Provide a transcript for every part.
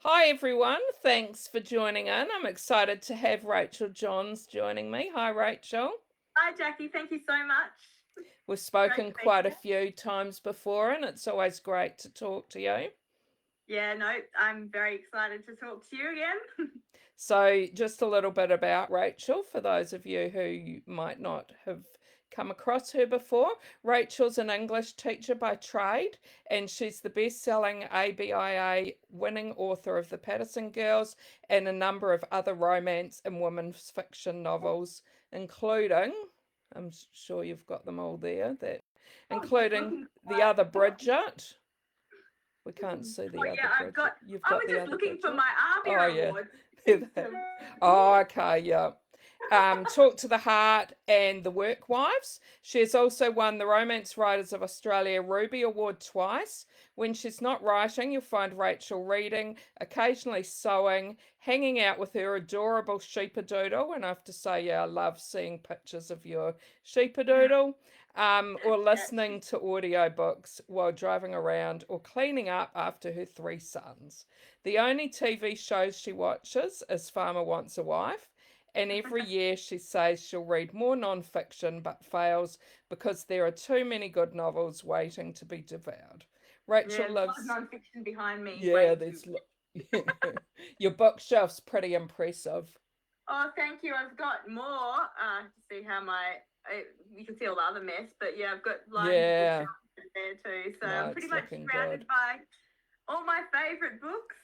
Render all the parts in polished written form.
Hi everyone, thanks for joining in. I'm excited to have Rachel Johns joining me. Hi Rachel. Hi, Jackie. Thank you so much. We've Great spoken to be quite a here. few times before and it's always great to talk to you. Yeah, no, I'm very excited to talk to you again. So, just a little bit about Rachel for those of you who might not have come across her before. Rachel's an English teacher by trade, and she's the best selling ABIA winning author of The Patterson Girls and a number of other romance and women's fiction novels, including, I'm sure you've got them all there, that Oh, just including looking The for Other my. Bridget. We can't see Oh the other yeah, I've got. Bridget. You've I got was the just other looking for Bridget. my Oh, ARMIA yeah. award. System. Oh, okay, yeah. Talk to the Heart and The Work Wives. She has also won the Romance Writers of Australia Ruby Award twice. When she's not writing, you'll find Rachel reading, occasionally sewing, hanging out with her adorable sheepadoodle. And I have to say, yeah, I love seeing pictures of your sheepadoodle. Or Yeah, listening to audiobooks while driving around or cleaning up after her three sons. The only TV shows she watches is Farmer Wants a Wife, and every year she says she'll read more non-fiction but fails because there are too many good novels waiting to be devoured. yeah. Rachel There's a lot of lives, non-fiction behind me. yeah, Way too. there's your bookshelf's pretty impressive. Oh, thank you. I've got more to see how my. You can see all the other mess, but yeah, I've got lines of Yeah, bookshelves there too. So no, I'm pretty it's much looking good. surrounded by all my favourite books,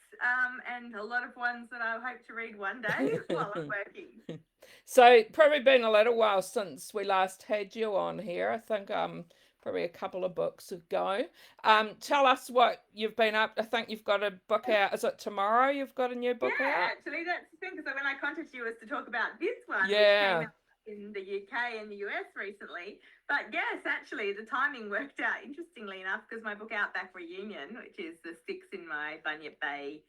and a lot of ones that I hope to read one day while I'm working. So probably been a little while since we last had you on here. I think probably a couple of books ago. Tell us what you've been up. I think you've got a book out. Is it tomorrow? You've got a new book Yeah, out? actually, that's the thing. Because when I contacted you, was to talk about this one, which came Yeah. out in the UK and the US recently. But yes, actually, the timing worked out interestingly enough because my book Outback Reunion, which is the six in my Bunyip Bay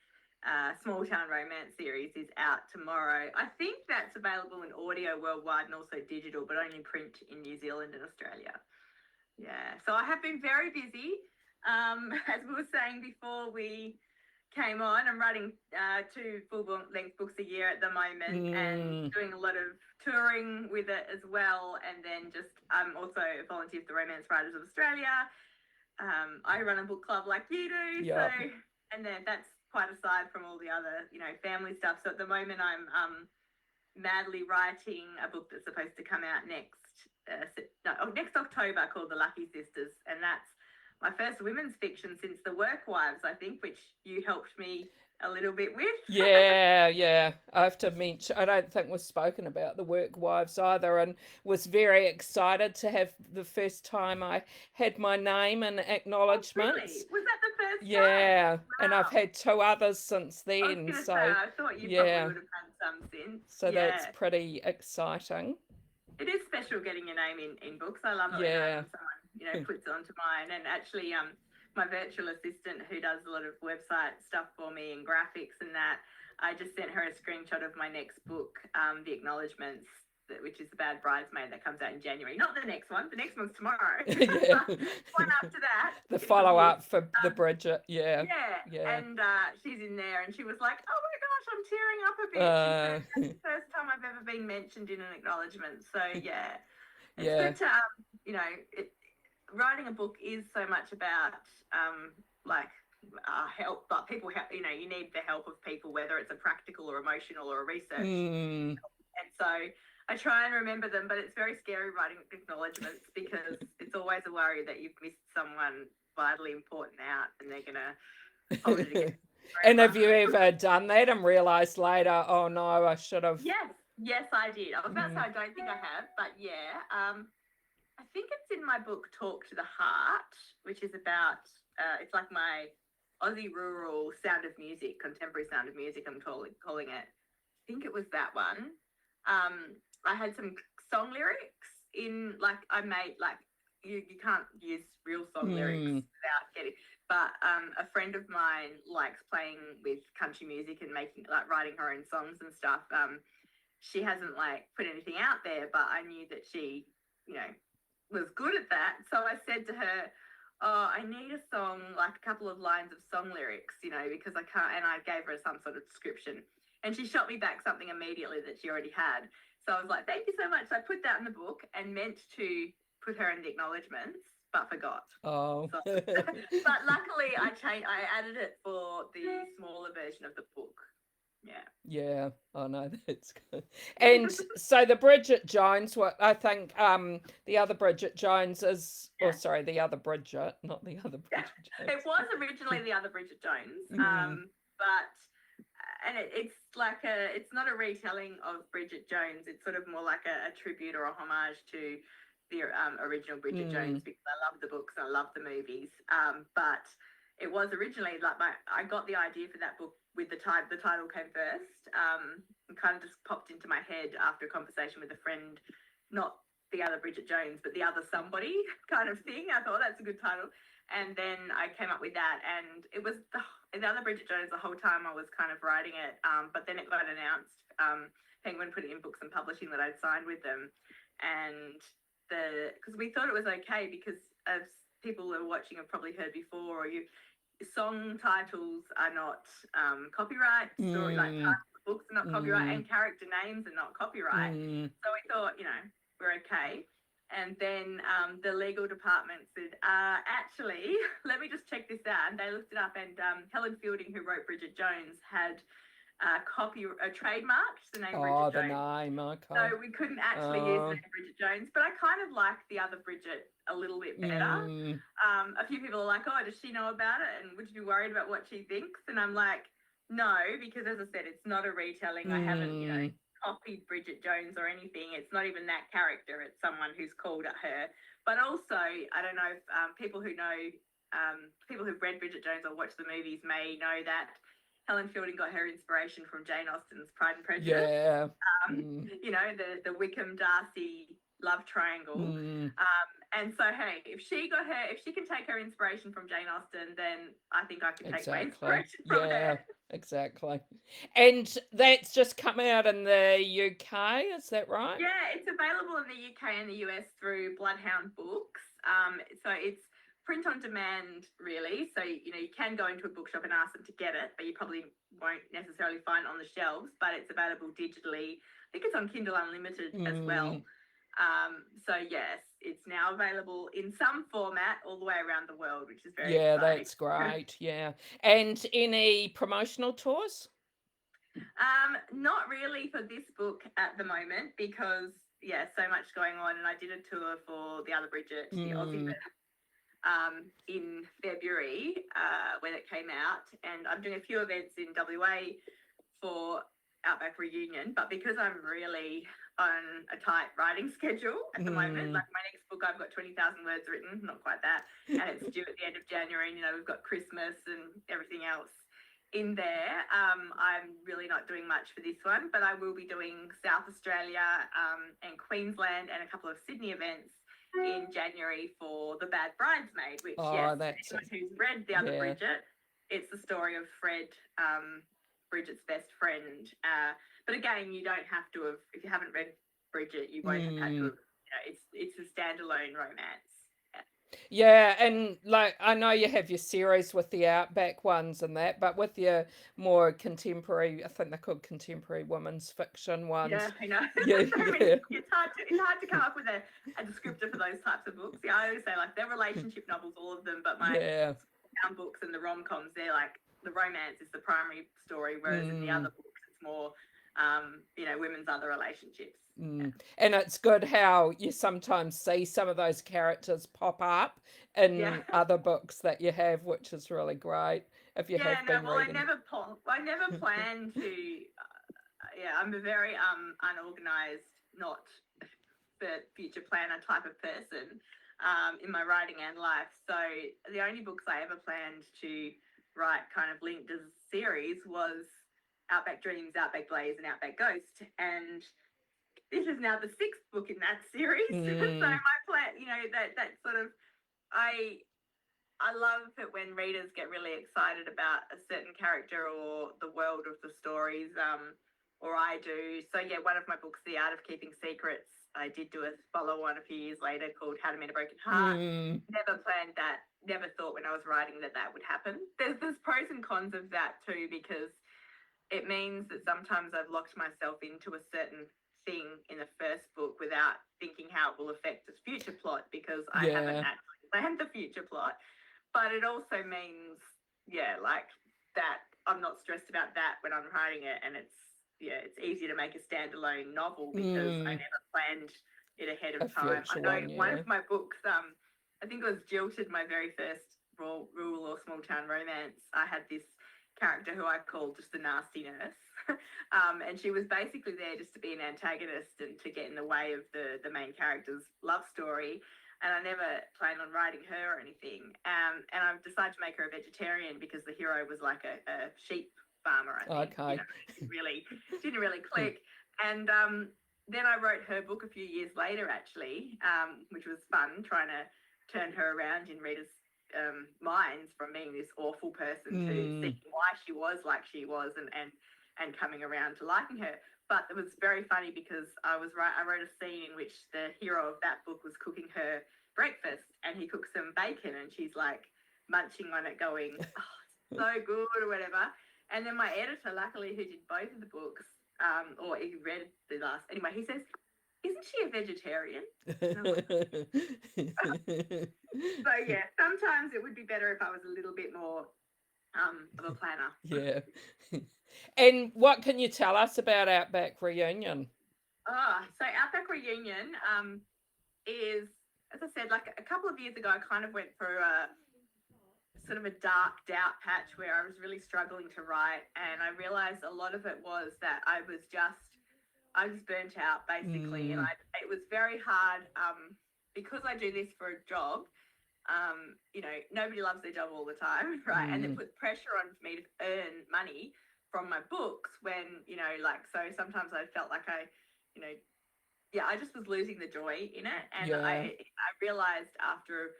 small town romance series, is out tomorrow. I think that's available in audio worldwide and also digital, but only print in New Zealand and Australia. Yeah, so I have been very busy. As we were saying before we came on, I'm writing two full length books a year at the moment and Mm, doing a lot of touring with it as well. And then just I'm also a volunteer for the Romance Writers of Australia. I run a book club like you do, so yeah. and then that's quite aside from all the other family stuff. So at the moment I'm madly writing a book that's supposed to come out next October called The Lucky Sisters, and that's my first women's fiction since The Work Wives, I think, which you helped me a little bit with. Yeah, yeah. I have to mention, I don't think we've spoken about the work wives either, and was very excited to have the first time I had my name in Oh, really? acknowledgements. Was that the first time? Yeah, and I've Wow. had two others since I was then. going to say, So, I thought you probably yeah, would have had some since. so that's Yeah. pretty exciting. It is special getting your name in books. I love it when Yeah. someone puts it onto mine. And actually, my virtual assistant who does a lot of website stuff for me and graphics and that, I just sent her a screenshot of my next book, the acknowledgements, which is The Bad Bridesmaid that comes out in January. Not the next one. The next one's tomorrow. Yeah. One after that The in good follow years. up for the Um, Bridget. Yeah. yeah, Yeah. and she's in there, and she was like, "Oh my gosh, I'm tearing up a bit." She said, Uh, "That's the first time I've ever been mentioned in an acknowledgement." So yeah, it's yeah. good to writing a book is so much about like help, but people help. You need the help of people, whether it's a practical or emotional or a research. Mm. And so I try and remember them, but it's very scary writing acknowledgements because it's always a worry that you've missed someone vitally important out, and they're gonna hold it against you And have forever. you ever done that and realized later, oh no, I should have? Yes, I did. I was about to say Mm, I don't think I have, but yeah. I think it's in my book Talk to the Heart, which is about it's like my Aussie rural sound of music, contemporary sound of music. I'm calling it. I think it was that one. I had some song lyrics in, like I made like you can't use real song lyrics mm, without getting. But a friend of mine likes playing with country music and making like writing her own songs and stuff. She hasn't like put anything out there, but I knew that she, you know, was good at that. So I said to her, oh, I need a song, like a couple of lines of song lyrics, because I can't, and I gave her some sort of description. And she shot me back something immediately that she already had. So I was like, thank you so much. So I put that in the book and meant to put her in the acknowledgements, but forgot. Oh. So, but luckily I added it for the smaller version of the book. Yeah. Yeah, I know that's good. And so the Bridget Jones, what I think the other Bridget Jones is, or Yeah. sorry, the other Bridget, not the other Yeah. Bridget It Jones. was originally the other Bridget Jones, Mm. but it's like it's not a retelling of Bridget Jones. It's sort of more like a tribute or a homage to the original Bridget Jones, because I love the books and I love the movies. But it was originally like I got the idea for that book with the title came first. It kind of just popped into my head after a conversation with a friend, not the other Bridget Jones, but the other somebody kind of thing. I thought that's a good title. And then I came up with that, and it was the other Bridget Jones the whole time I was kind of writing it. But then it got announced. Penguin put it in Books and Publishing that I'd signed with them, and because we thought it was okay, because as people who are watching have probably heard before, or song titles are not copyright, story like books are not copyright, and character names are not copyright. So we thought, we're okay. And then the legal department said, actually, let me just check this out. And they looked it up, and Helen Fielding, who wrote Bridget Jones, had trademarked the name Bridget Jones. Name, okay. So we couldn't actually use the name Bridget Jones, but I kind of like the other Bridget a little bit better. A few people are like, oh, does she know about it? And would you be worried about what she thinks? And I'm like, no, because as I said, it's not a retelling. I haven't, copied Bridget Jones or anything. It's not even that character. It's someone who's called at her. But also, I don't know if people who've read Bridget Jones or watched the movies may know that Helen Fielding got her inspiration from Jane Austen's Pride and Prejudice. Yeah. The Wickham Darcy love triangle. And so, hey, if she can take her inspiration from Jane Austen, then I think I can take my inspiration from her. Exactly. And that's just come out in the UK, is that right? Yeah, it's available in the UK and the US through Bloodhound Books. So it's print on demand, really. So, you can go into a bookshop and ask them to get it, but you probably won't necessarily find it on the shelves, but it's available digitally. I think it's on Kindle Unlimited as well. So yes, it's now available in some format all the way around the world, which is very exciting. That's great. Yeah. And any promotional tours? Not really for this book at the moment, because so much going on, and I did a tour for the other Bridget, the Aussie version, in February when it came out, and I'm doing a few events in WA for Outback Reunion, but because I'm really on a tight writing schedule at the moment, like my next book, I've got 20,000 words written, not quite that, and it's due at the end of January, and we've got Christmas and everything else in there. I'm really not doing much for this one, but I will be doing South Australia and Queensland and a couple of Sydney events in January for The Bad Bridesmaid, which anyone who's read The Other Bridget, it's the story of Fred, Bridget's best friend. But again, you don't have to have, if you haven't read Bridget, you won't have had to have, it's a standalone romance. Yeah, and like I know you have your series with the Outback ones and that, but with your more contemporary, I think they're called contemporary women's fiction ones. Yeah, I know. Yeah, It's hard to come up with a descriptor for those types of books. Yeah, I always say like they're relationship novels, all of them, but my town books and the rom-coms, they're like the romance is the primary story, whereas in the other books it's more women's other relationships. And it's good how you sometimes see some of those characters pop up in other books that you have, which is really great. If you have been reading. I never plan to. I'm a very unorganized, not the future planner type of person in my writing and life. So the only books I ever planned to write, kind of linked as a series, was Outback Dreams, Outback Blaze, and Outback Ghost, and this is now the 6th book in that series. So my plan, that sort of, I love it when readers get really excited about a certain character or the world of the stories, or I do. So one of my books, The Art of Keeping Secrets, I did do a follow-on a few years later called How to Mend a Broken Heart. Never planned that never thought when I was writing that would happen. There's pros and cons of that too, because it means that sometimes I've locked myself into a certain thing in the first book without thinking how it will affect the future plot, because I haven't actually planned the future plot. But it also means, like that I'm not stressed about that when I'm writing it, and it's easy to make a standalone novel because I never planned it ahead of time. I know one of my books, I think it was Jilted, my very first rural or small town romance. I had this character who I called just the nasty nurse. And she was basically there just to be an antagonist and to get in the way of the main character's love story. And I never planned on writing her or anything. And I've decided to make her a vegetarian because the hero was like a sheep farmer, I think. Okay. Didn't really click. And then I wrote her book a few years later, actually, which was fun, trying to turn her around in readers' minds from being this awful person to seeing why she was like she was and coming around to liking her. But it was very funny because I wrote a scene in which the hero of that book was cooking her breakfast, and he cooks some bacon, and she's like munching on it going, oh, so good or whatever. And then my editor, luckily, who did both of the books, or he read the last, anyway, he says, isn't she a vegetarian? So yeah, sometimes it would be better if I was a little bit more of a planner. Yeah. And what can you tell us about Outback Reunion? So Outback Reunion is, as I said, like a couple of years ago, I kind of went through a sort of a dark doubt patch where I was really struggling to write, and I realized a lot of it was that I was burnt out basically, and it was very hard because I do this for a job. Nobody loves their job all the time, right? And it puts pressure on me to earn money from my books when, so sometimes I felt like I just was losing the joy in it. And I realized after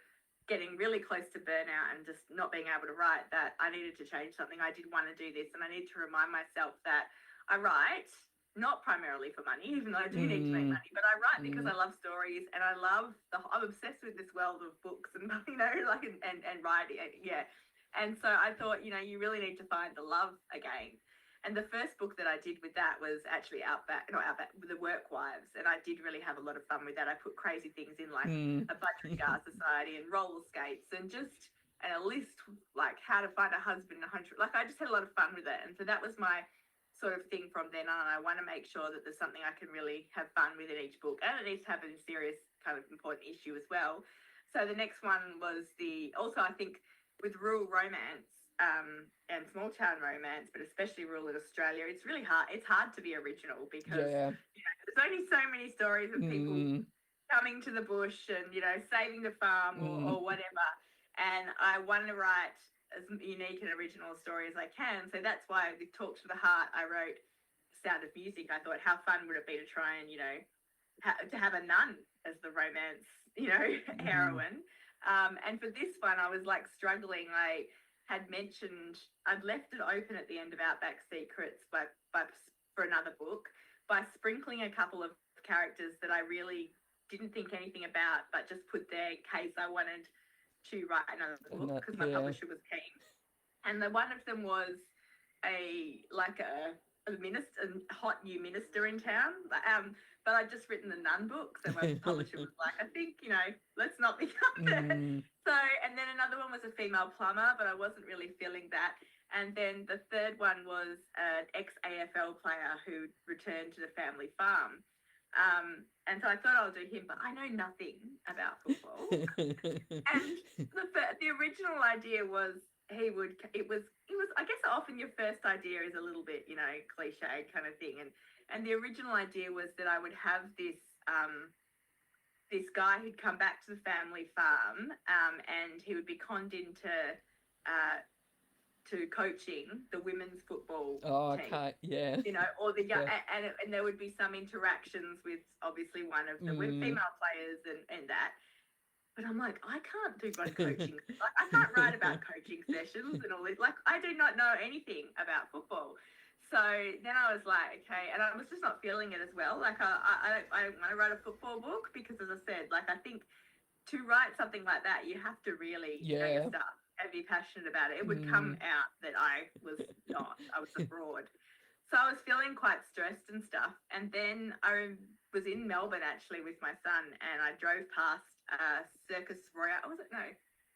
getting really close to burnout and just not being able to write that I needed to change something. I did want to do this, and I need to remind myself that I write not primarily for money, even though I do need to make money, but I write because I love stories, and I'm obsessed with this world of books and, and writing. Yeah. And so I thought, you really need to find the love again. And the first book that I did with that was actually The Work Wives. And I did really have a lot of fun with that. I put crazy things in like a budget cigar society and roller skates and a list like how to find a husband in 100. Like I just had a lot of fun with it. And so that was my sort of thing from then on. I want to make sure that there's something I can really have fun with in each book, and it needs to have a serious kind of important issue as well. So the next one was also I think with rural romance and small town romance, but especially rural in Australia, it's really hard. It's hard to be original because there's only so many stories of people coming to the bush and saving the farm or whatever. And I want to write as unique and original a story as I can. So that's why with Talk to the Heart, I wrote Sound of Music. I thought, how fun would it be to try and, to have a nun as the romance, heroine. And for this one, I was like struggling. I had mentioned, I'd left it open at the end of Outback Secrets for another book by sprinkling a couple of characters that I really didn't think anything about, but just put there in case I wanted to write another book because my publisher was keen. And one of them was a hot new minister in town. But I'd just written the nun book, so my publisher was like, I think, let's not become that. So, and then another one was a female plumber, but I wasn't really feeling that. And then the third one was an ex-AFL player who returned to the family farm. And so I thought I'll do him, but I know nothing about football. And the original idea was it was I guess often your first idea is a little bit, cliche kind of thing. And the original idea was that I would have this guy who'd come back to the family farm and he would be conned into to coaching the women's football team. Okay, yeah. Or the young, and there would be some interactions with obviously one of the female players and that. But I'm like, I can't do one coaching. I can't write about coaching sessions and all this. Like, I do not know anything about football. So then I was like, okay, and I was just not feeling it as well. Like, I want to write a football book because, as I said, like, I think to write something like that, you have to really know your stuff and be passionate about it. It would come out that I was not. I was a fraud. So I was feeling quite stressed and stuff. And then I was in Melbourne actually with my son, and I drove past Circus Royale. Was it? No.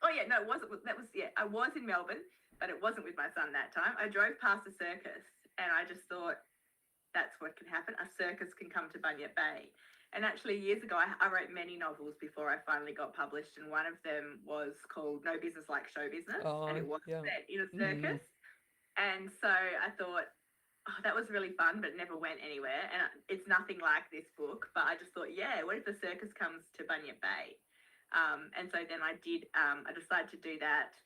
Oh yeah, no, it wasn't. That was I was in Melbourne, but it wasn't with my son that time. I drove past a circus, and I just thought, that's what can happen. A circus can come to Bunyip Bay. And actually, years ago, I wrote many novels before I finally got published, and one of them was called No Business Like Show Business, and it was set in a circus. And so I thought, oh, that was really fun, but never went anywhere. And it's nothing like this book, but I just thought, yeah, what if the circus comes to Bunyip Bay? And so then I did. I decided to do that,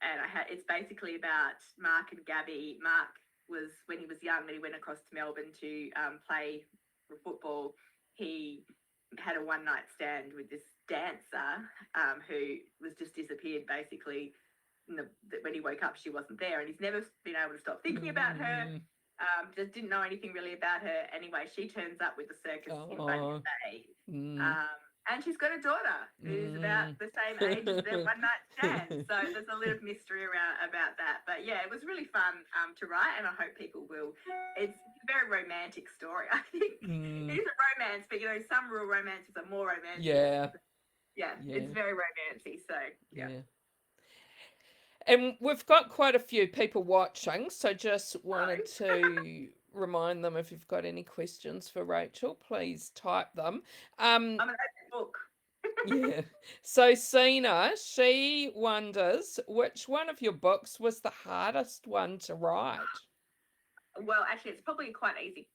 and it's basically about Mark and Gabby. Mark was, when he was young, when he went across to Melbourne to play for football, he had a one-night stand with this dancer who was just disappeared basically. When he woke up, she wasn't there, and he's never been able to stop thinking about her. Just didn't know anything really about her. Anyway, she turns up with the circus in Bunyip Bay. And she's got a daughter who's about the same age as their one-night stand. So there's a little mystery about that. But yeah, it was really fun to write, and I hope people will. It's a very romantic story, I think. It is a romance, but some rural romances are more romantic. Yeah, it's very romantic. So yeah. And we've got quite a few people watching, so just wanted to remind them, if you've got any questions for Rachael, please type them. I'm an open book. So Sina, she wonders, which one of your books was the hardest one to write? Well, actually, it's probably quite easy.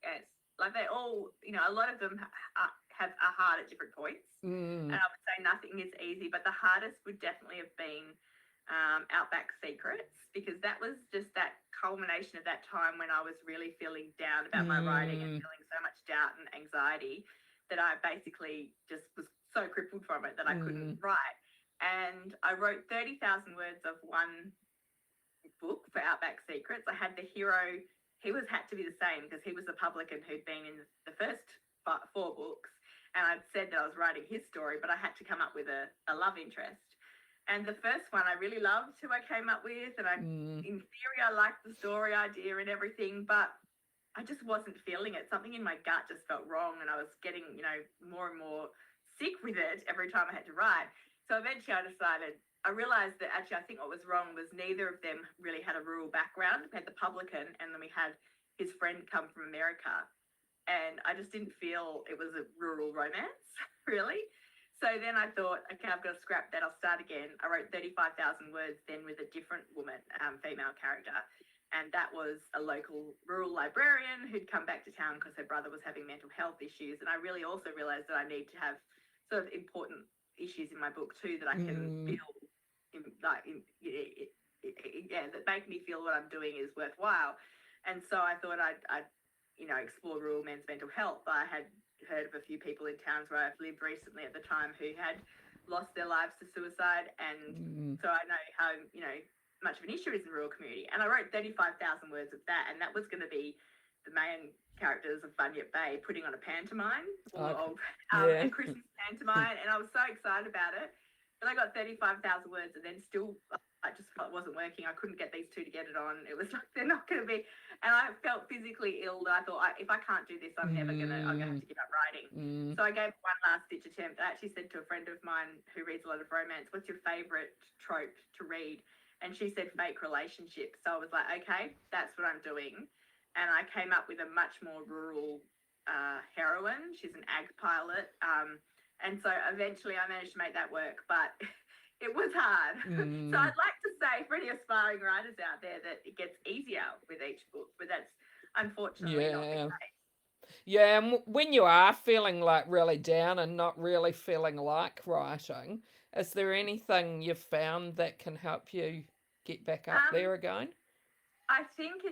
Like they're all, a lot of them are hard at different points. And I would say nothing is easy, but the hardest would definitely have been Outback Secrets, because that was just that culmination of that time when I was really feeling down about my writing and feeling so much doubt and anxiety that I basically just was so crippled from it that I couldn't write. And I wrote 30,000 words of one book for Outback Secrets. I had the hero, he had to be the same because he was the publican who'd been in the first 4 books, and I'd said that I was writing his story, but I had to come up with a love interest. And the first one I really loved who I came up with, and in theory I liked the story idea and everything, but I just wasn't feeling it. Something in my gut just felt wrong, and I was getting, more and more sick with it every time I had to write. So eventually I realized that actually I think what was wrong was neither of them really had a rural background. We had the publican, and then we had his friend come from America. And I just didn't feel it was a rural romance, really. So then I thought, okay, I've got to scrap that. I'll start again. I wrote 35,000 words then with a different woman, female character. And that was a local rural librarian who'd come back to town because her brother was having mental health issues. And I really also realised that I need to have sort of important issues in my book too that I can build, that make me feel what I'm doing is worthwhile. And so I thought I'd explore rural men's mental health. I had heard of a few people in towns where I've lived recently at the time who had lost their lives to suicide, and so I know how much of an issue it is in the rural community. And I wrote 35,000 words of that, and that was going to be the main characters of Bunyip Bay putting on a pantomime, a Christmas pantomime, and I was so excited about it. But I got 35,000 words, and then still I just felt it wasn't working. I couldn't get these two to get it on. It was like they're not going to be, and I felt physically ill. That I thought, if I can't do this, I'm going to have to give up writing. So I gave one last ditch attempt. I actually said to a friend of mine who reads a lot of romance, "What's your favourite trope to read?" And she said fake relationships. So I was like, okay, that's what I'm doing. And I came up with a much more rural heroine. She's an ag pilot. And so eventually I managed to make that work, but it was hard. So I'd like to say for any aspiring writers out there that it gets easier with each book, but that's unfortunately not the case. Yeah, and when you are feeling like really down and not really feeling like writing, is there anything you've found that can help you get back up there again? I think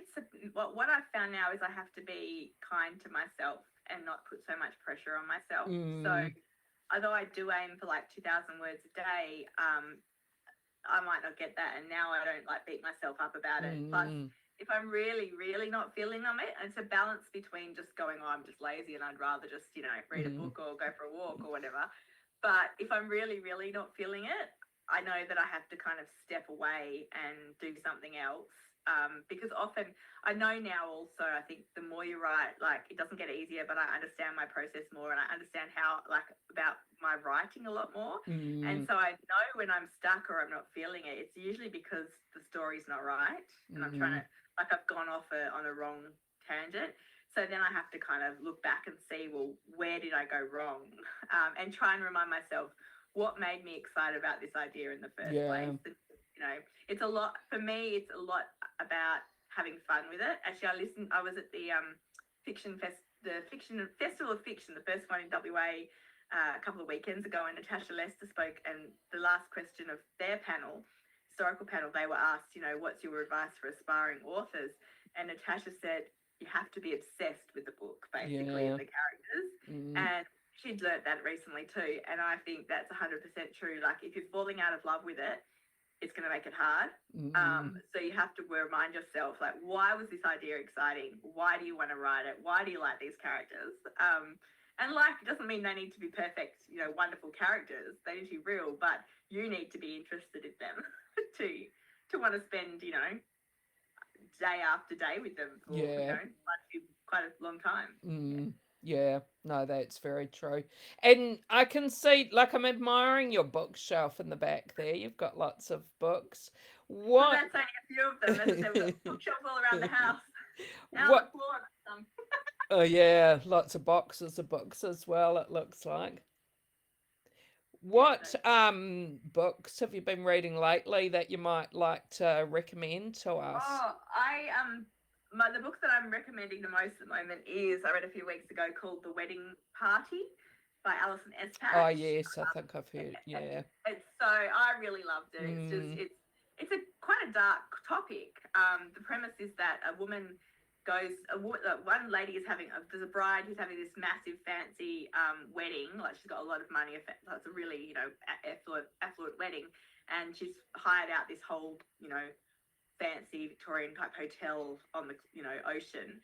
what I've found now is I have to be kind to myself and not put so much pressure on myself. So although I do aim for like 2,000 words a day, I might not get that. And now I don't beat myself up about it. Plus, if I'm really, really not feeling on it, it's a balance between just going, I'm just lazy and I'd rather just, read a book or go for a walk or whatever. But if I'm really, really not feeling it, I know that I have to kind of step away and do something else. Because often I know now also, I think the more you write, like it doesn't get easier, but I understand my process more and I understand how, like, about my writing a lot more. And so I know when I'm stuck or I'm not feeling it, it's usually because the story's not right. And I'm trying to, like, I've gone off on a wrong tangent. So then I have to kind of look back and see, well, where did I go wrong? And try and remind myself what made me excited about this idea in the first place. And, you know, it's a lot, for me, it's a lot about having fun with it. Actually, I was at the Festival of Fiction, the first one in WA, a couple of weekends ago, and Natasha Lester spoke, and the last question of their panel, historical panel, they were asked, you know, what's your advice for aspiring authors? And Natasha said, you have to be obsessed with the book, basically, and the characters. And she'd learnt that recently too. And I think that's 100% true. Like, if you're falling out of love with it, it's going to make it hard. So you have to remind yourself, like, why was this idea exciting? Why do you want to write it? Why do you like these characters? And like, it doesn't mean they need to be perfect, you know, wonderful characters. They need to be real, but you need to be interested in them to want to spend, you know, day after day with them for, you know, quite a long time. Yeah, no, that's very true. And I can see, like, I'm admiring your bookshelf in the back there. You've got lots of books. Well, that's only a few of them. As I said, we've got bookshelves all around the house. Out on the floor. Oh, yeah, lots of boxes of books as well, it looks like. What books have you been reading lately that you might like to recommend to us? Oh, the book that I'm recommending the most at the moment is, I read a few weeks ago, called The Wedding Party by Alison Espach. Oh yes, I think I've heard. Yeah, I really loved it. It's just it's a quite a dark topic. The premise is that a woman one lady is there's a bride who's having this massive fancy wedding, like she's got a lot of money, it's a really, you know, affluent wedding, and she's hired out this whole, you know, fancy Victorian type hotel on the, you know, ocean,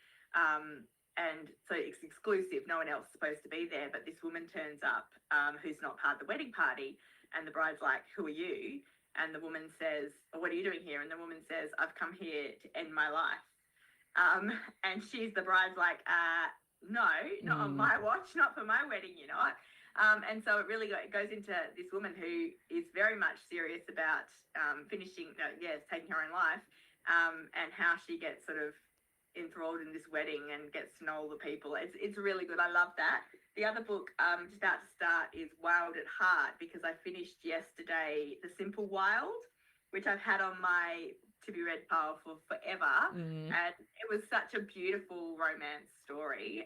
and so it's exclusive, no one else is supposed to be there, but this woman turns up, who's not part of the wedding party, and the bride's like, who are you? And the woman says, what are you doing here? And the woman says, I've come here to end my life. And the bride's like, no, not on my watch, not for my wedding, you know. And so it really goes into this woman who is very much serious about taking her own life, and how she gets sort of enthralled in this wedding and gets to know all the people. It's really good. I love that. The other book I'm just about to start is Wild at Heart, because I finished yesterday The Simple Wild, which I've had on my to be read pile for forever, and it was such a beautiful romance story,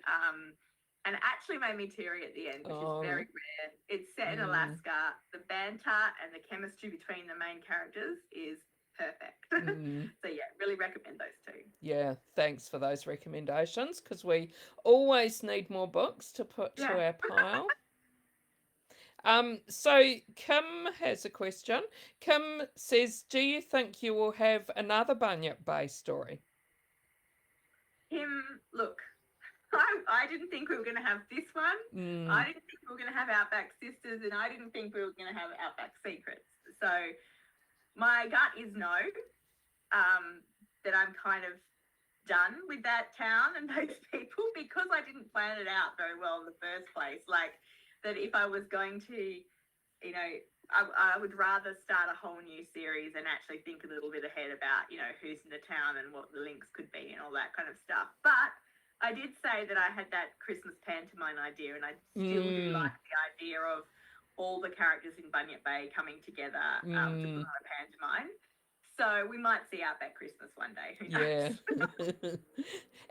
and it actually made me teary at the end, which is very rare. It's set in Alaska. The banter and the chemistry between the main characters is perfect. So yeah, really recommend those two. Yeah, thanks for those recommendations, because we always need more books to put to our pile. So Kim has a question. Kim says, do you think you will have another Bunyip Bay story? Kim, look, I didn't think we were going to have this one. I didn't think we were going to have Outback Sisters, and I didn't think we were going to have Outback Secrets. So my gut is no, that I'm kind of done with that town and those people, because I didn't plan it out very well in the first place. Like, that if I was going to, you know, I would rather start a whole new series and actually think a little bit ahead about, you know, who's in the town and what the links could be and all that kind of stuff. But I did say that I had that Christmas pantomime idea, and I still do like the idea of all the characters in Bunyip Bay coming together to put on a pantomime. So we might see Outback Christmas one day. Who knows? Yeah.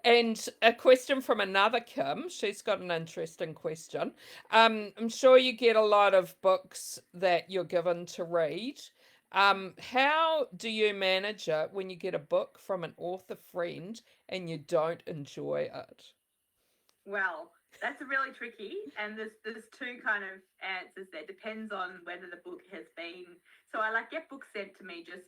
And a question from another Kim. She's got an interesting question. I'm sure you get a lot of books that you're given to read. How do you manage it when you get a book from an author friend and you don't enjoy it? Well, that's really tricky, and there's two kind of answers there. Depends on whether the book has been. So I get books sent to me, just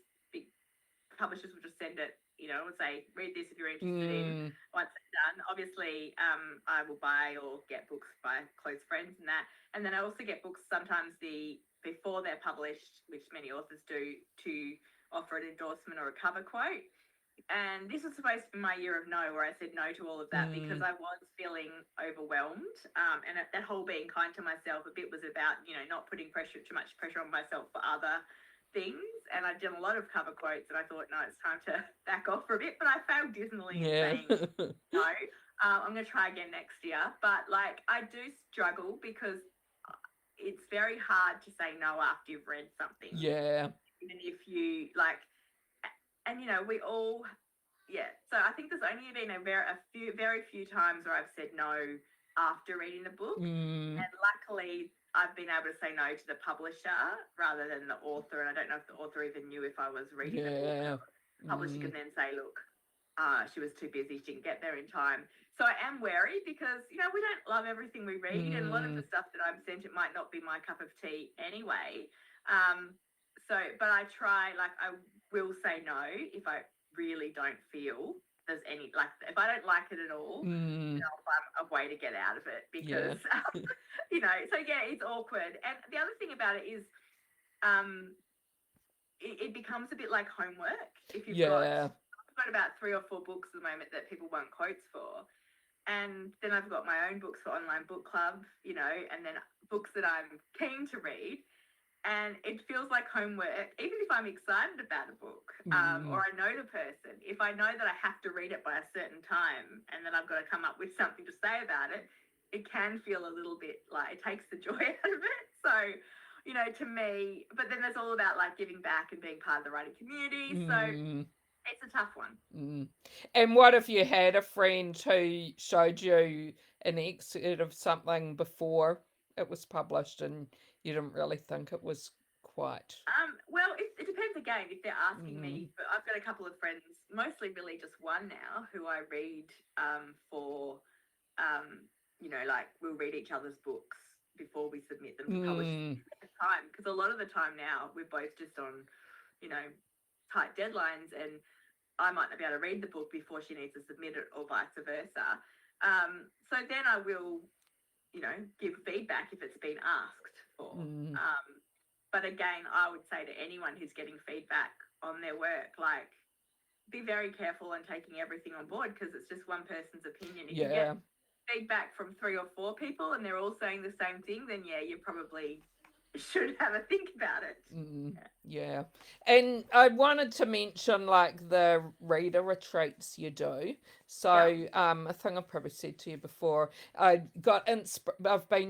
publishers will just send it I would say read this if you're interested in. Mm, Once it's done, obviously, I will buy or get books by close friends and that. And then I also get books sometimes before they're published, which many authors do, to offer an endorsement or a cover quote. And this was supposed to be my year of no, where I said no to all of that because I was feeling overwhelmed. And that whole being kind to myself a bit was about, not putting too much pressure on myself for other things. And I'd done a lot of cover quotes and I thought, no, it's time to back off for a bit. But I failed dismally in yeah. saying no. I'm going to try again next year. But I do struggle because it's very hard to say no after you've read something. Yeah. Even if you and we all, so I think there's only been very few times where I've said no after reading the book, and luckily I've been able to say no to the publisher rather than the author. And I don't know if the author even knew if I was reading the book. The publisher can then say, look, she was too busy, she didn't get there in time. So I am wary because we don't love everything we read, and a lot of the stuff that I'm sent, it might not be my cup of tea anyway. But I try, I will say no if I really don't feel there's any, if I don't like it at all, I'll find a way to get out of it because, it's awkward. And the other thing about it is it becomes a bit like homework. If you've got about 3 or 4 books at the moment that people want quotes for. And then I've got my own books for online book club, and then books that I'm keen to read. And it feels like homework, even if I'm excited about a book or I know the person. If I know that I have to read it by a certain time and then I've got to come up with something to say about it, it can feel a little bit like it takes the joy out of it. So, to me, but then there's all about giving back and being part of the writing community. So it's a tough one. And what if you had a friend who showed you an excerpt of something before it was published and you didn't really think it was quite? Well, it depends again if they're asking me. But I've got a couple of friends, mostly really just one now, who I read for, we'll read each other's books before we submit them to publish time. Because a lot of the time now we're both just on, tight deadlines, and I might not be able to read the book before she needs to submit it, or vice versa. So then I will, give feedback if it's been asked for. But again, I would say to anyone who's getting feedback on their work, be very careful on taking everything on board because it's just one person's opinion. If you get feedback from 3 or 4 people and they're all saying the same thing, then you probably should have a think about it. Yeah. And I wanted to mention the reader retreats you do. So I think I've probably said to you before, I've been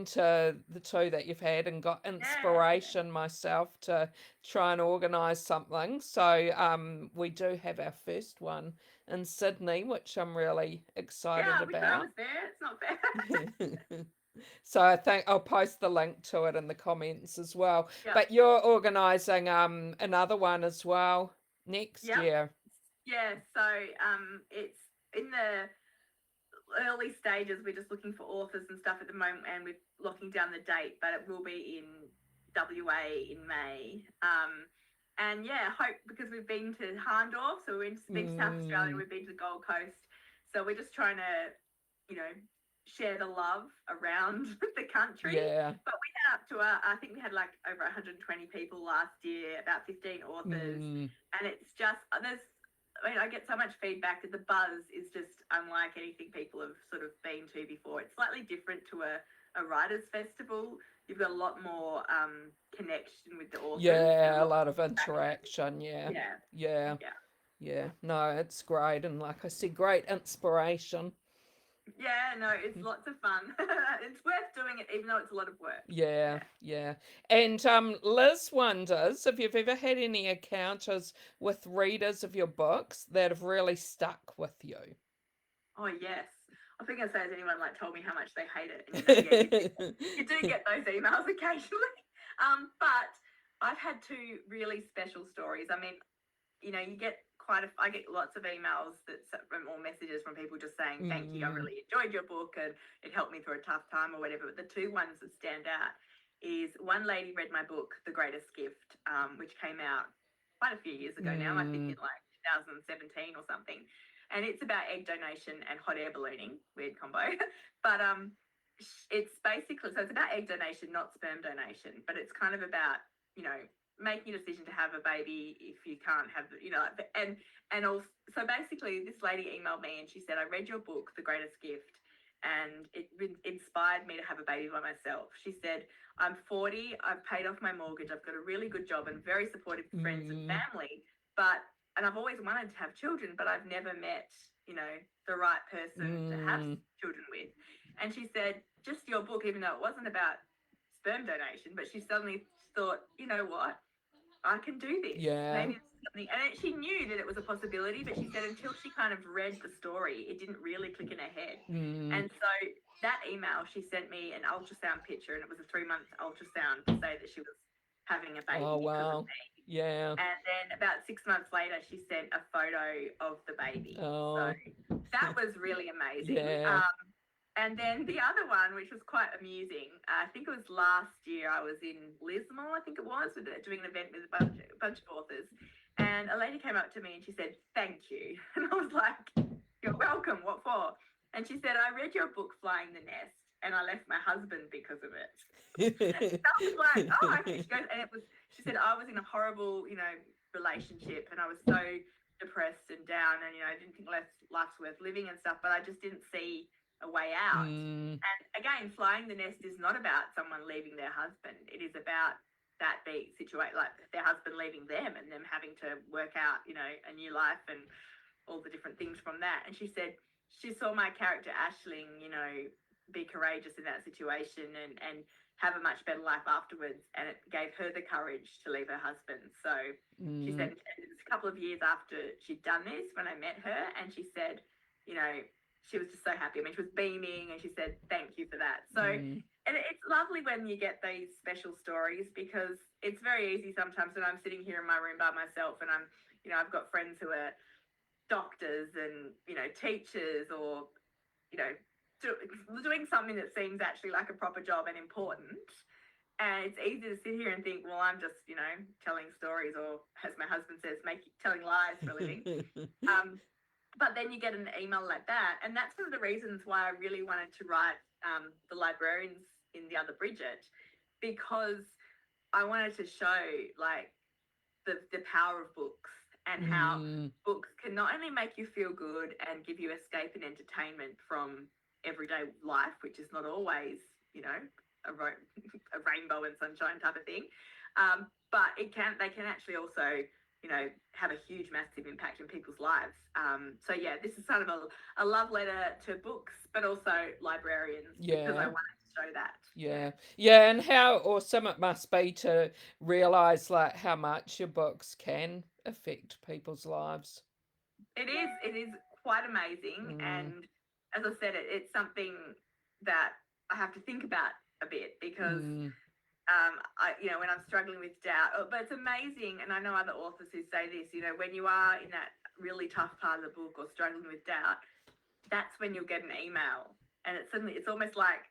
to the 2 that you've had and got inspiration myself to try and organise something. So we do have our first one in Sydney, which I'm really excited about. I was there. It's not bad. So I think I'll post the link to it in the comments as well. But you're organising another one as well next year. Yeah, so it's in the early stages. We're just looking for authors and stuff at the moment, and we're locking down the date, but it will be in WA in May. And hope, because we've been to Harndorf, so we've been to South Australia, we've been to the Gold Coast. So we're just trying to, share the love around the country. But we had up to I think we had over 120 people last year, about 15 authors, and it's just I get so much feedback that the buzz is just unlike anything people have sort of been to before. It's slightly different to a writers' festival. You've got a lot more connection with the authors. A lot of interaction. No, it's great, and like I said, great inspiration. Yeah, no, it's lots of fun. It's worth doing it, even though it's a lot of work. Yeah. And Liz wonders if you've ever had any encounters with readers of your books that have really stuck with you. Oh, yes. I think I say, has anyone told me how much they hate it? And you do get those emails occasionally. But I've had 2 really special stories. I mean, you get I get lots of emails or messages from people just saying, thank you, I really enjoyed your book and it helped me through a tough time or whatever. But the 2 ones that stand out is one lady read my book, The Greatest Gift, which came out quite a few years ago now, I think in 2017 or something, and it's about egg donation and hot air ballooning. Weird combo, but it's basically, so it's about egg donation, not sperm donation, but it's kind of about, you know, making a decision to have a baby if you can't have, you know, and also, so basically this lady emailed me and she said, I read your book, The Greatest Gift, and it inspired me to have a baby by myself. She said, I'm 40, I've paid off my mortgage, I've got a really good job and very supportive friends and family, and I've always wanted to have children, but I've never met, you know, the right person to have children with. And she said, just your book, even though it wasn't about sperm donation, but she suddenly thought, you know what, I can do this. Yeah. Maybe it's something. And she knew that it was a possibility, but she said until she kind of read the story, it didn't really click in her head. And so that email, she sent me an ultrasound picture, and it was a 3-month ultrasound to say that she was having a baby because of me. Yeah. And then about 6 months later, she sent a photo of the baby. Oh. So that was really amazing. Yeah. And then the other one, which was quite amusing, I think it was last year, I was in Lismore, I think it was, doing an event with a bunch of authors. And a lady came up to me and she said, thank you. And I was like, you're welcome, what for? And she said, I read your book, Flying the Nest, and I left my husband because of it. And I was like, oh, okay. She said, I was in a horrible, you know, relationship, and I was so depressed and down, and, you know, I didn't think life's worth living and stuff, but I just didn't see a way out. And again, Flying the Nest is not about someone leaving their husband. It is about that being situated, like their husband leaving them and them having to work out, you know, a new life and all the different things from that. And she said she saw my character Aisling, you know, be courageous in that situation and have a much better life afterwards, and it gave her the courage to leave her husband. So she said it was a couple of years after she'd done this when I met her, and she said, you know, she was just so happy. I mean, she was beaming, and she said, thank you for that. So, and it's lovely when you get these special stories, because it's very easy sometimes when I'm sitting here in my room by myself and I'm, you know, I've got friends who are doctors and, you know, teachers, or, you know, doing something that seems actually like a proper job and important. And it's easy to sit here and think, well, I'm just, you know, telling stories, or as my husband says, telling lies for a living. But then you get an email like that. And that's one of the reasons why I really wanted to write The Librarians in the Other Bridget, because I wanted to show, like, the power of books, and how books can not only make you feel good and give you escape and entertainment from everyday life, which is not always, you know, a rainbow and sunshine type of thing, but they can actually also, you know, have a huge, massive impact in people's lives. So yeah, this is sort of a love letter to books, but also librarians, because I wanted to show that. Yeah, and how awesome it must be to realise, like, how much your books can affect people's lives. It is quite amazing, and as I said, it's something that I have to think about a bit, because you know, when I'm struggling with doubt, but it's amazing, and I know other authors who say this, you know, when you are in that really tough part of the book or struggling with doubt, that's when you'll get an email, and it's almost like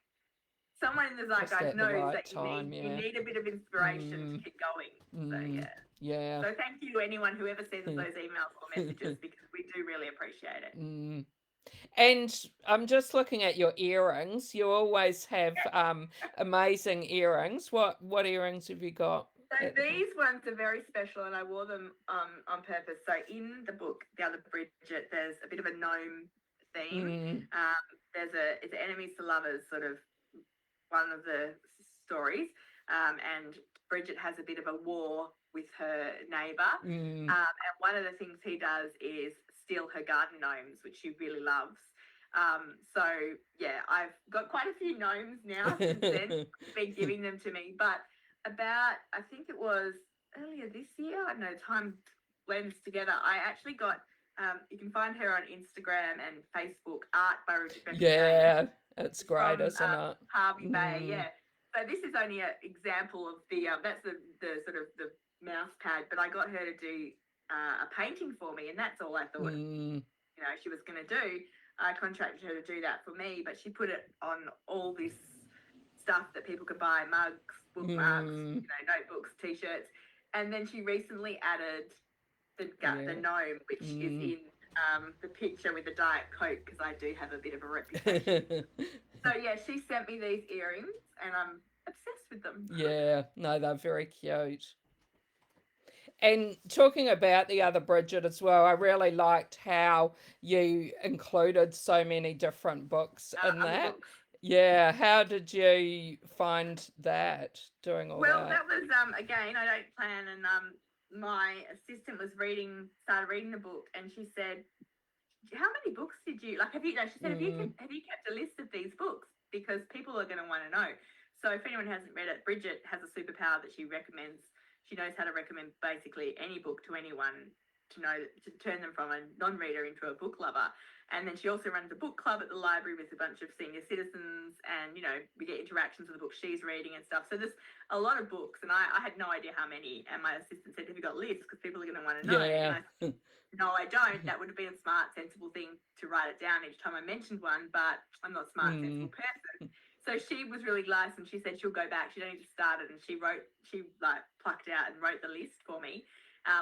someone in the zeitgeist knows that you need a bit of inspiration to keep going. So yeah. So thank you to anyone who ever sends those emails or messages, because we do really appreciate it. And I'm just looking at your earrings. You always have amazing earrings. What earrings have you got? So these ones are very special, and I wore them on purpose. So in the book, The Other Bridget, there's a bit of a gnome theme. It's enemies to lovers, sort of one of the stories, and Bridget has a bit of a war with her neighbour, and one of the things he does is steal her garden gnomes, which she really loves. So yeah, I've got quite a few gnomes now since then. Been giving them to me, but about, I think it was earlier this year, I don't know, time blends together, I actually got, you can find her on Instagram and Facebook, Art by Rebecca James. It's great, isn't it? Harvey Bay, yeah. So this is only an example of the that's the sort of the mouse pad, but I got her to do a painting for me, and that's all I thought you know, she was going to do. I contracted her to do that for me, but she put it on all this stuff that people could buy, mugs, bookmarks, you know, notebooks, t-shirts, and then she recently added the gnome, which is in the picture with the Diet Coke, because I do have a bit of a reputation. So yeah, she sent me these earrings, and I'm obsessed with them. Yeah, no, they're very cute. And talking about the other Bridget as well, I really liked how you included so many different books in Other that. books. Yeah, how did you find that, doing all Well, that? that was again, I don't plan, and my assistant was started reading the book, and she said, "How many books did you like? Have you?" No, she said, "Have you kept a list of these books? Because people are going to want to know." So if anyone hasn't read it, Bridget has a superpower that she recommends. She knows how to recommend basically any book to anyone to turn them from a non-reader into a book lover. And then she also runs a book club at the library with a bunch of senior citizens, and we get interactions with the books she's reading and stuff. So there's a lot of books, and I had no idea how many. And my assistant said, "Have you got lists? Because people are going to want to know." Yeah. And I said, "No, I don't. That would have been a smart, sensible thing to write it down each time I mentioned one, but I'm not a smart, sensible person." So she was really nice, and she said she'll go back. She'd only just started, and she plucked out and wrote the list for me,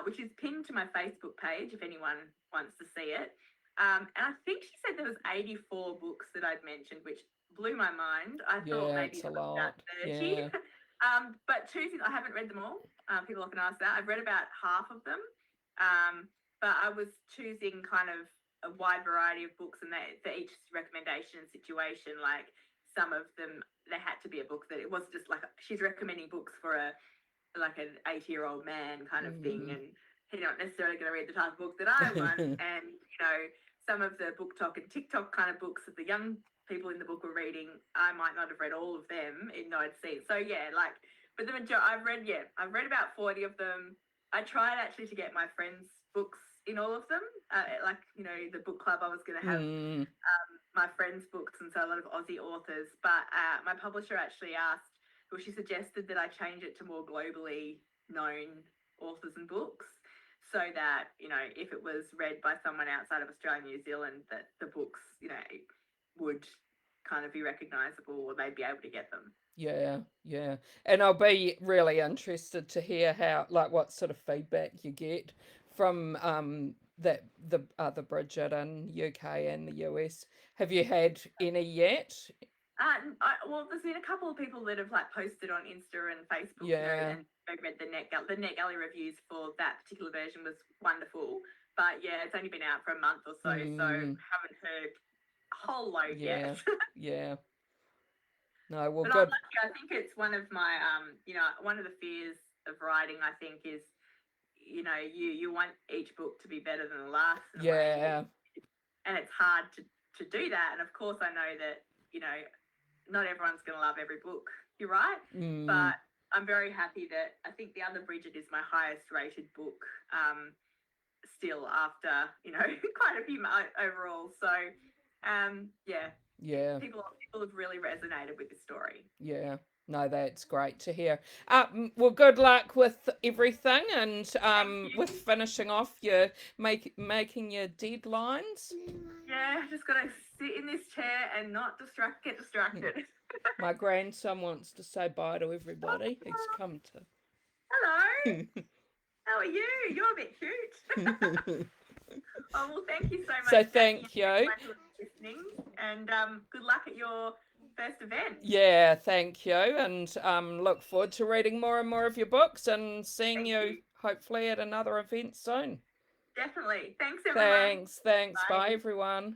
which is pinned to my Facebook page if anyone wants to see it. And I think she said there was 84 books that I'd mentioned, which blew my mind. I thought maybe it's a about lot. 30. Yeah. But I haven't read them all. People often ask that. I've read about half of them. But I was choosing kind of a wide variety of books, and for each recommendation and situation, like some of them, they had to be a book that it wasn't just like she's recommending books for an 80-year-old man kind of thing, and he's not necessarily going to read the type of book that I want. And some of the book talk and TikTok kind of books that the young people in the book were reading, I might not have read all of them, even though I'd seen. So yeah, but the majority I've read about 40 of them. I tried actually to get my friends' books in all of them, the book club. I was going to have my friends' books, and so a lot of Aussie authors. But my publisher actually she suggested that I change it to more globally known authors and books, so that if it was read by someone outside of Australia and New Zealand, that the books would kind of be recognisable, or they'd be able to get them. Yeah. And I'll be really interested to hear what sort of feedback you get from the other Bridget in UK and the US. Have you had any yet? Well, there's been a couple of people that have posted on Insta and Facebook, and they read the NetGalley reviews for that particular version was wonderful. But yeah, it's only been out for a month or so, so haven't heard a whole load yet. Yeah. No, well, but good. I'm lucky. I think it's one of my one of the fears of writing, I think, is you want each book to be better than the last. And it's hard to do that. And of course, I know that not everyone's going to love every book. You're right, but I'm very happy that I think The Other Bridget is my highest rated book still, after quite a few overall. So people have really resonated with the story. Yeah. No, that's great to hear. Well, good luck with everything, and with finishing off your making your deadlines. Yeah, I just gotta sit in this chair and not get distracted. My grandson wants to say bye to everybody. He's come to. Hello. How are you? You're a bit cute. Oh, well, thank you so much. So thank you. Listening, and good luck at your first event. Yeah, thank you, and look forward to reading more and more of your books, and seeing you hopefully at another event soon. Definitely. Thanks, everyone. Thanks. Bye everyone.